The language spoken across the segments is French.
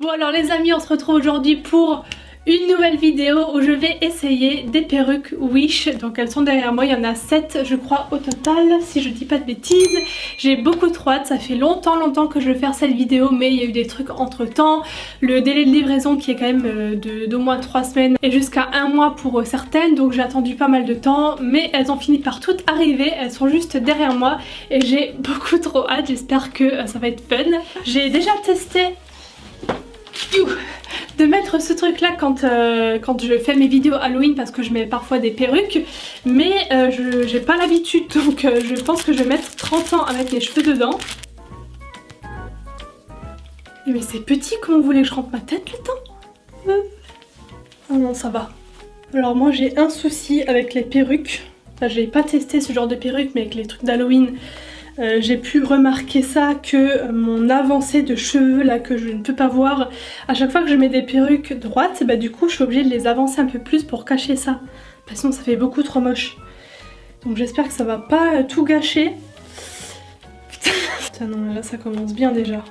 Bon alors les amis, on se retrouve aujourd'hui pour une nouvelle vidéo où je vais essayer des perruques Wish. Donc elles sont derrière moi, il y en a 7 je crois au total si je dis pas de bêtises. J'ai beaucoup trop hâte, ça fait longtemps que je veux faire cette vidéo mais il y a eu des trucs entre temps. Le délai de livraison qui est quand même d'au moins 3 semaines et jusqu'à 1 mois pour certaines, donc j'ai attendu pas mal de temps mais elles ont fini par toutes arriver, elles sont juste derrière moi et j'ai beaucoup trop hâte, j'espère que ça va être fun. J'ai déjà testé de mettre ce truc là quand je fais mes vidéos Halloween parce que je mets parfois des perruques mais j'ai pas l'habitude donc je pense que je vais mettre 30 ans à mettre mes cheveux dedans. Mais c'est petit, comment vous voulez que je rentre ma tête là-dedans? Oh non, ça va. Alors moi j'ai un souci avec les perruques. Enfin, j'ai pas testé ce genre de perruque mais avec les trucs d'Halloween j'ai pu remarquer ça, que mon avancée de cheveux là que je ne peux pas voir, à chaque fois que je mets des perruques droites, bah du coup je suis obligée de les avancer un peu plus pour cacher ça. Parce que sinon ça fait beaucoup trop moche. Donc j'espère que ça va pas tout gâcher. Putain non, là ça commence bien déjà.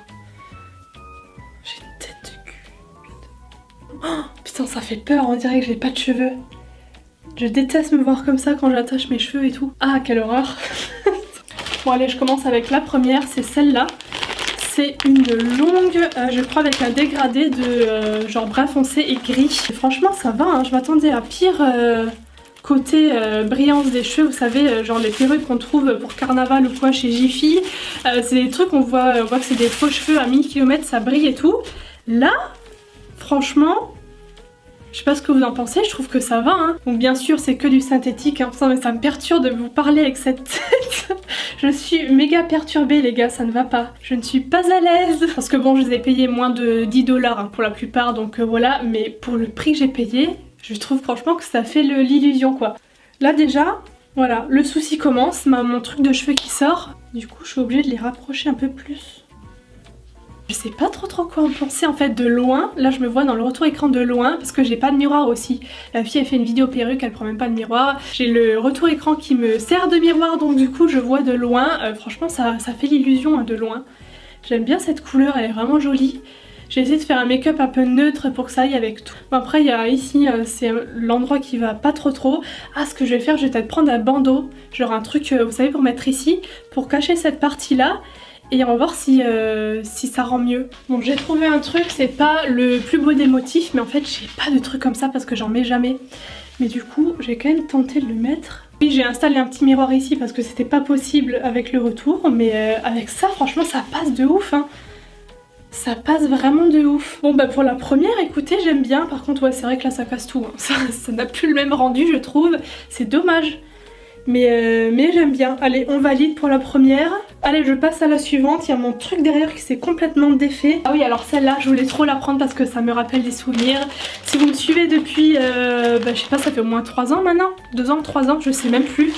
J'ai une tête de cul. Oh, putain ça fait peur, on dirait que j'ai pas de cheveux. Je déteste me voir comme ça quand j'attache mes cheveux et tout. Ah quelle horreur. Bon allez, je commence avec la première, c'est celle-là. C'est une longue, je crois avec un dégradé de genre brun foncé et gris. Et franchement ça va, hein, je m'attendais à pire côté brillance des cheveux. Vous savez, genre les perruques qu'on trouve pour carnaval ou quoi chez Jiffy. C'est des trucs, on voit que c'est des faux cheveux à 1000 km, ça brille et tout. Là, franchement... je sais pas ce que vous en pensez, je trouve que ça va hein. Donc bien sûr c'est que du synthétique hein, mais ça me perturbe de vous parler avec cette tête. Je suis méga perturbée les gars, ça ne va pas. Je ne suis pas à l'aise. Parce que bon je les ai payés moins de 10 $ hein, pour la plupart donc voilà. Mais pour le prix que j'ai payé, je trouve franchement que ça fait l'illusion quoi. Là déjà, voilà, le souci commence, mon truc de cheveux qui sort. Du coup je suis obligée de les rapprocher un peu plus. Je sais pas trop quoi en penser en fait de loin. Là je me vois dans le retour écran de loin parce que j'ai pas de miroir aussi. La fille elle fait une vidéo perruque, elle prend même pas de miroir. J'ai le retour écran qui me sert de miroir donc du coup je vois de loin. Franchement ça fait l'illusion hein, de loin. J'aime bien cette couleur, elle est vraiment jolie. J'ai essayé de faire un make-up un peu neutre pour que ça aille avec tout. Bon, après il y a ici, c'est l'endroit qui va pas trop. Ah ce que je vais faire, je vais peut-être prendre un bandeau. Genre un truc, vous savez, pour mettre ici. Pour cacher cette partie là. Et on va voir si ça rend mieux. Bon j'ai trouvé un truc, c'est pas le plus beau des motifs mais en fait j'ai pas de truc comme ça parce que j'en mets jamais. Mais du coup j'ai quand même tenté de le mettre. Oui j'ai installé un petit miroir ici parce que c'était pas possible avec le retour. Mais avec ça franchement ça passe de ouf hein. Ça passe vraiment de ouf. Bon bah pour la première écoutez j'aime bien. Par contre ouais c'est vrai que là ça casse tout hein. Ça n'a plus le même rendu je trouve. C'est dommage. Mais j'aime bien. Allez, on valide pour la première. Allez, je passe à la suivante. Il y a mon truc derrière qui s'est complètement défait. Ah oui, alors celle-là, je voulais trop la prendre parce que ça me rappelle des souvenirs. Si vous me suivez depuis, je sais pas, ça fait au moins 3 ans maintenant. 2 ans, 3 ans, je sais même plus.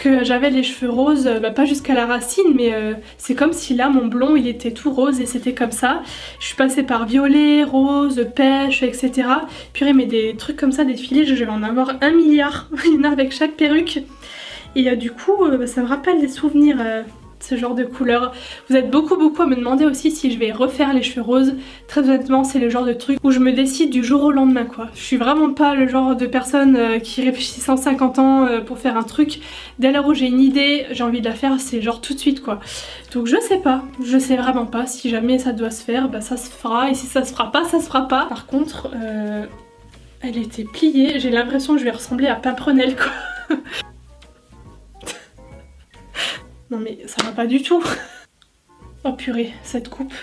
Que j'avais les cheveux roses, pas jusqu'à la racine, mais c'est comme si là, mon blond, il était tout rose et c'était comme ça. Je suis passée par violet, rose, pêche, etc. Purée, mais des trucs comme ça, des filets, je vais en avoir 1 milliard. Il y en a avec chaque perruque. Et du coup, ça me rappelle des souvenirs, ce genre de couleur. Vous êtes beaucoup à me demander aussi si je vais refaire les cheveux roses. Très honnêtement, c'est le genre de truc où je me décide du jour au lendemain quoi. Je suis vraiment pas le genre de personne qui réfléchit 150 ans pour faire un truc. Dès lors où j'ai une idée, j'ai envie de la faire, c'est genre tout de suite quoi. Donc je sais pas, je sais vraiment pas. Si jamais ça doit se faire, bah ça se fera. Et si ça se fera pas, ça se fera pas. Par contre, elle était pliée. J'ai l'impression que je vais ressembler à Pimprenel quoi. Non mais ça va pas du tout. Oh purée, cette coupe.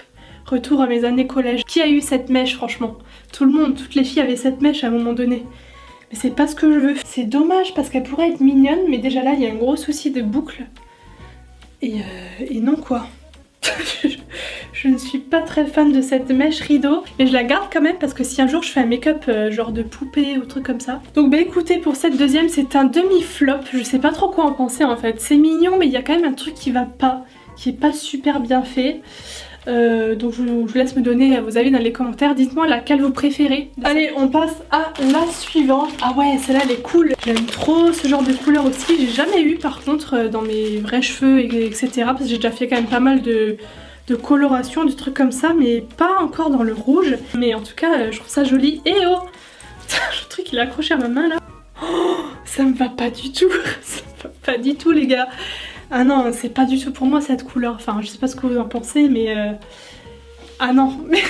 Retour à mes années collège. Qui a eu cette mèche franchement? Tout le monde, toutes les filles avaient cette mèche à un moment donné. Mais c'est pas ce que je veux. C'est dommage parce qu'elle pourrait être mignonne mais déjà là il y a un gros souci de boucle. Et non quoi. Je ne suis pas très fan de cette mèche rideau, mais je la garde quand même parce que si un jour je fais un make-up genre de poupée ou truc comme ça. Donc bah écoutez, pour cette deuxième c'est un demi-flop, je sais pas trop quoi en penser en fait. C'est mignon mais il y a quand même un truc qui va pas, qui est pas super bien fait. Donc je vous laisse me donner vos avis dans les commentaires, dites-moi laquelle vous préférez. Allez on passe à la suivante. Ah ouais celle-là elle est cool, j'aime trop ce genre de couleur aussi. J'ai jamais eu par contre dans mes vrais cheveux etc. Parce que j'ai déjà fait quand même pas mal de de coloration, du truc comme ça, mais pas encore dans le rouge. Mais en tout cas, je trouve ça joli. Et oh, le truc il est accroché à ma main là. Oh, ça me va pas du tout. Ça me va pas du tout les gars. Ah non, c'est pas du tout pour moi cette couleur. Enfin, je sais pas ce que vous en pensez, mais... Ah non, mais...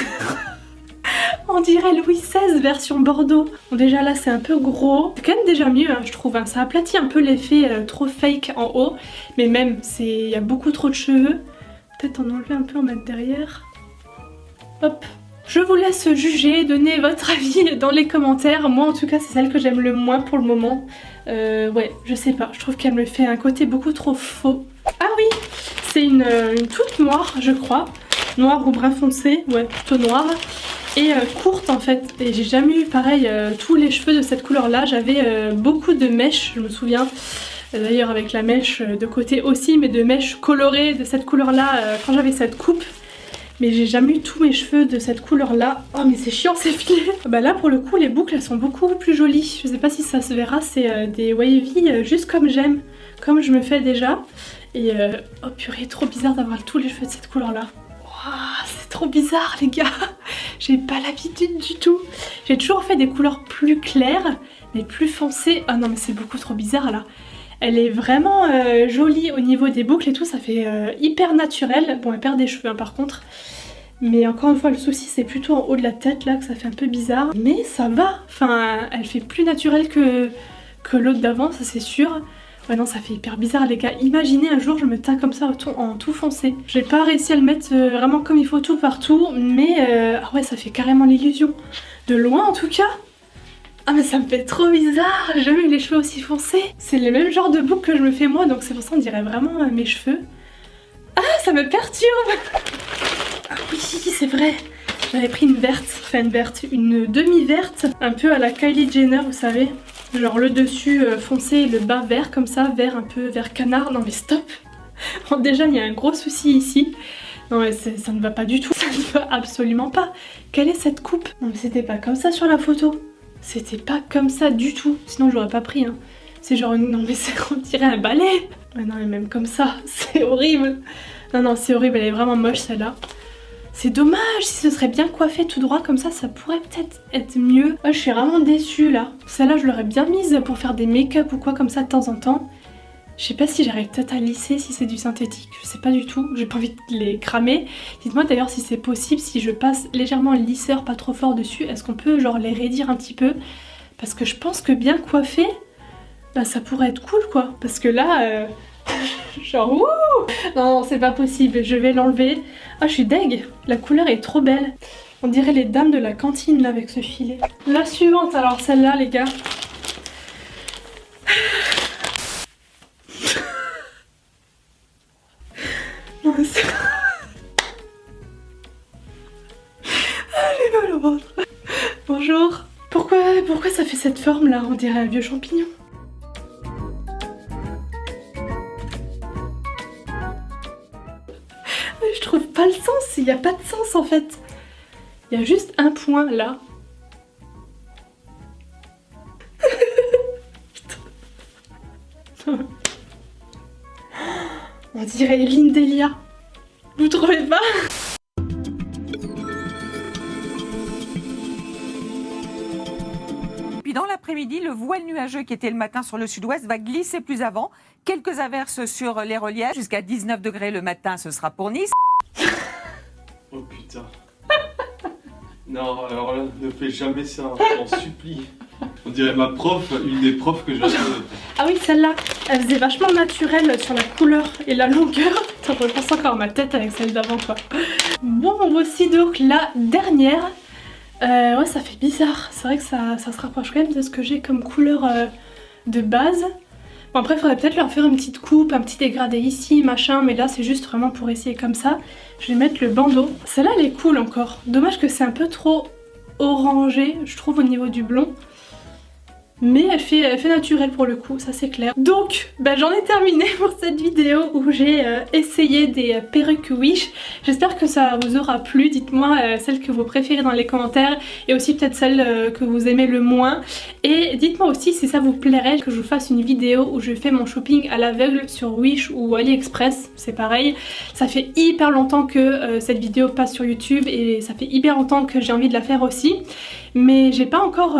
On dirait Louis XVI version Bordeaux. Bon, déjà là c'est un peu gros. C'est quand même déjà mieux hein, je trouve. Hein. Ça aplatit un peu l'effet trop fake en haut. Mais même, il y a beaucoup trop de cheveux. Peut-être en enlever un peu, en mettre derrière. Hop. Je vous laisse juger, donner votre avis dans les commentaires. Moi en tout cas c'est celle que j'aime le moins pour le moment. Ouais, je sais pas. Je trouve qu'elle me fait un côté beaucoup trop faux. Ah oui, c'est une toute noire je crois. Noire ou brun foncé. Ouais, plutôt noire. Et courte en fait, et j'ai jamais eu pareil tous les cheveux de cette couleur là, j'avais beaucoup de mèches je me souviens, d'ailleurs avec la mèche de côté aussi, mais de mèches colorées de cette couleur là quand j'avais cette coupe, mais j'ai jamais eu tous mes cheveux de cette couleur là. Oh mais c'est chiant ces filets. Bah là pour le coup les boucles elles sont beaucoup plus jolies, je sais pas si ça se verra, c'est des wavy juste comme j'aime, comme je me fais déjà, et oh purée trop bizarre d'avoir tous les cheveux de cette couleur là. C'est trop bizarre les gars, j'ai pas l'habitude du tout. J'ai toujours fait des couleurs plus claires mais plus foncées. Ah non mais c'est beaucoup trop bizarre là. Elle est vraiment jolie au niveau des boucles et tout, ça fait hyper naturel. Bon elle perd des cheveux hein, par contre. Mais encore une fois le souci c'est plutôt en haut de la tête là que ça fait un peu bizarre. Mais ça va, enfin elle fait plus naturelle que l'autre d'avant, ça c'est sûr. Ouais non ça fait hyper bizarre les gars, imaginez un jour je me teins comme ça en tout foncé. J'ai pas réussi à le mettre vraiment comme il faut tout partout, mais ah ouais ça fait carrément l'illusion. De loin en tout cas. Ah mais ça me fait trop bizarre, j'ai jamais eu les cheveux aussi foncés. C'est le même genre de boucle que je me fais moi, donc c'est pour ça on dirait vraiment mes cheveux. Ah ça me perturbe. Ah oui c'est vrai, j'avais pris une verte, enfin une demi-verte, un peu à la Kylie Jenner vous savez. Genre le dessus foncé et le bas vert comme ça, vert un peu vert canard. Non mais stop. Bon, déjà il y a un gros souci ici. Non mais ça ne va pas du tout, ça ne va absolument pas. Quelle est cette coupe? Non mais c'était pas comme ça sur la photo. C'était pas comme ça du tout, sinon je l'aurais pas pris hein. C'est genre, non mais on dirait un balai. Mais non mais même comme ça, c'est horrible. Non non c'est horrible, elle est vraiment moche celle-là. C'est dommage, si ce serait bien coiffé tout droit comme ça pourrait peut-être être mieux. Oh, je suis vraiment déçue là. Celle-là je l'aurais bien mise pour faire des make-up ou quoi comme ça de temps en temps. Je sais pas si j'arrive peut-être à lisser si c'est du synthétique, je sais pas du tout, j'ai pas envie de les cramer. Dites-moi d'ailleurs si c'est possible, si je passe légèrement le lisseur pas trop fort dessus, est-ce qu'on peut genre les raidir un petit peu? Parce que je pense que bien coiffé, bah ça pourrait être cool quoi. Parce que là... genre wouh! Non c'est pas possible, je vais l'enlever. Ah je suis deg, la couleur est trop belle. On dirait les dames de la cantine là avec ce filet. La suivante alors celle-là les gars. Non c'est... j'ai mal au ventre. Bonjour. Pourquoi ça fait cette forme là? On dirait un vieux champignon. Je trouve pas le sens, il n'y a pas de sens en fait. Il y a juste un point là. On dirait Lindelia. Vous trouvez pas? Puis dans l'après-midi, le voile nuageux qui était le matin sur le sud-ouest va glisser plus avant. Quelques averses sur les reliefs. Jusqu'à 19 degrés le matin, ce sera pour Nice. Oh putain. Non, alors là, ne fais jamais ça, on supplie. On dirait ma prof, une des profs que j'avais. Ah oui, celle-là, elle faisait vachement naturelle sur la couleur et la longueur. Attends, je repense encore à ma tête avec celle d'avant quoi. Bon, voici donc la dernière. Ouais, ça fait bizarre. C'est vrai que ça se rapproche quand même de ce que j'ai comme couleur de base. Bon après, il faudrait peut-être leur faire une petite coupe, un petit dégradé ici, machin. Mais là, c'est juste vraiment pour essayer comme ça. Je vais mettre le bandeau. Celle-là, elle est cool encore. Dommage que c'est un peu trop orangé, je trouve, au niveau du blond. mais elle fait naturel pour le coup, ça c'est clair. Donc j'en ai terminé pour cette vidéo où j'ai essayé des perruques Wish. J'espère que ça vous aura plu, dites-moi celle que vous préférez dans les commentaires et aussi peut-être celle que vous aimez le moins. Et dites-moi aussi si ça vous plairait que je vous fasse une vidéo où je fais mon shopping à l'aveugle sur Wish ou AliExpress, c'est pareil. Ça fait hyper longtemps que cette vidéo passe sur YouTube et ça fait hyper longtemps que j'ai envie de la faire aussi. Mais j'y ai pas encore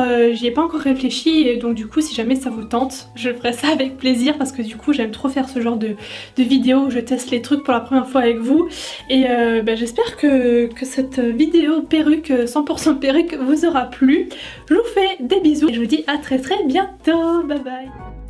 réfléchi et donc du coup si jamais ça vous tente, je ferai ça avec plaisir parce que du coup j'aime trop faire ce genre de vidéo où je teste les trucs pour la première fois avec vous. Et j'espère que cette vidéo perruque, 100% perruque vous aura plu. Je vous fais des bisous et je vous dis à très bientôt, bye bye.